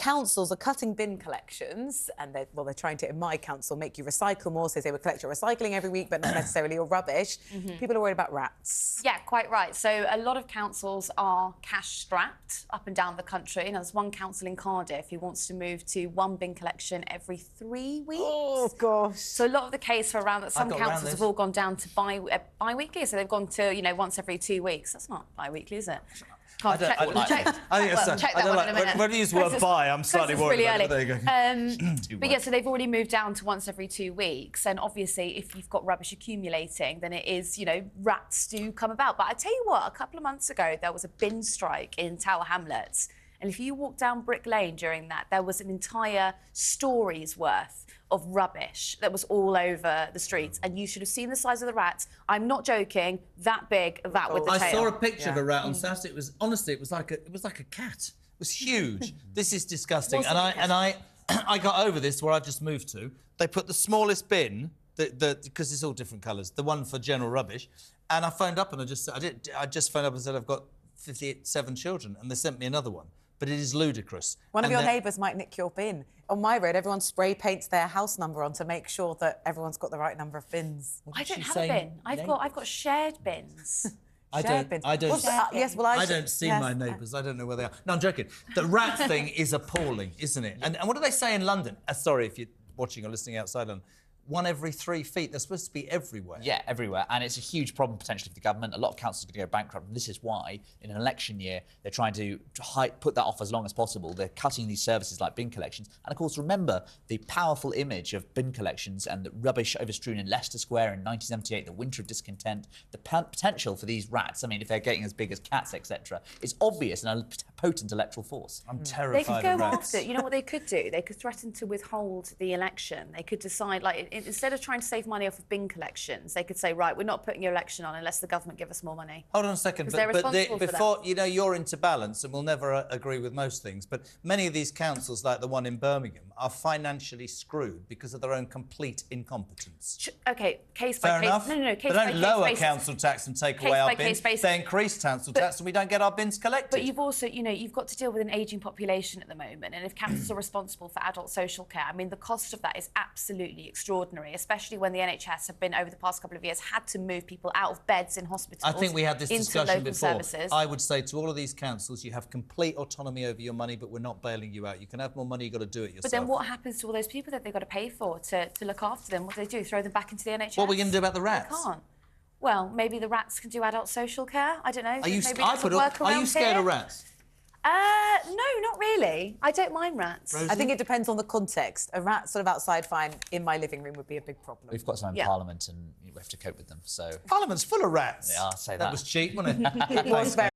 councils are cutting bin collections, and they're trying to, in my council, make you recycle more, so they would collect your recycling every week, but not necessarily your rubbish. People are worried about rats. Yeah, quite right. So a lot of councils are cash-strapped up and down the country. And there's one council in Cardiff who wants to move to one bin collection every 3 weeks. Oh, gosh. So a lot of the case are around that some councils have all gone down to bi-weekly, so they've gone to, you know, once every 2 weeks. That's not bi-weekly, is it? I think it's check that one in a minute. When you use the word buy, I'm slightly worried about it. There you go. But yeah, so they've already moved down to once every 2 weeks. And obviously, if you've got rubbish accumulating, then it is, you know, rats do come about. But I tell you what, a couple of months ago, there was a bin strike in Tower Hamlets. And if you walk down Brick Lane during that, there was an entire story's worth of rubbish that was all over the streets. And you should have seen the size of the rats. I'm not joking, that big, that with the tail. I saw a picture of a rat on Saturday. It was, honestly, it was like a cat. It was huge. This is disgusting. And I got over this where I just moved to. They put the smallest bin, because it's all different colours, the one for general rubbish. And I phoned up and I just phoned up and said I've got 57 children, and they sent me another one. But it is ludicrous. One of your neighbours might nick your bin. On my road, everyone spray paints their house number on to make sure that everyone's got the right number of bins. I don't have a bin. I've got shared bins. I don't see my neighbours. I don't know where they are. No, I'm joking. The rat thing is appalling, isn't it? And what do they say in London? Sorry if you're watching or listening outside London. 1 every 3 feet. They're supposed to be everywhere. Yeah, everywhere. And it's a huge problem potentially for the government. A lot of councils are going to go bankrupt. And this is why, in an election year, they're trying to put that off as long as possible. They're cutting these services like bin collections. And, of course, remember the powerful image of bin collections and the rubbish overstrewn in Leicester Square in 1978, the winter of discontent, the potential for these rats, I mean, if they're getting as big as cats, etc., is obvious and a potent electoral force. I'm terrified They of could go rats. after, you know what they could do? They could threaten to withhold the election. They could decide, like, instead of trying to save money off of bin collections, they could say, right, we're not putting your election on unless the government give us more money. Hold on a second, but before, you know, you're into balance, and we'll never agree with most things, but many of these councils, like the one in Birmingham, are financially screwed because of their own complete incompetence. OK, case by case. Enough? No, They case don't by case lower basis. council tax and take away our bins. They increase council tax and we don't get our bins collected. But you've also, you know, you've got to deal with an ageing population at the moment, and if councils are responsible for adult social care, I mean, the cost of that is absolutely extraordinary, especially when the NHS have been, over the past couple of years, had to move people out of beds in hospitals. I think we had this discussion before. Services. I would say to all of these councils, you have complete autonomy over your money, but we're not bailing you out. You can have more money, you've got to do it yourself. But then what happens to all those people that they've got to pay for to look after them? What do they do? Throw them back into the NHS? What are we going to do about the rats? They can't. Well, maybe the rats can do adult social care. I don't know. Are you scared of rats? No, not really. I don't mind rats. Rosie? I think it depends on the context. A rat sort of outside fine in my living room would be a big problem. We've got some in Parliament and we have to cope with them, so... Parliament's full of rats. Yeah, I'll say that. That was cheap, wasn't it? It was very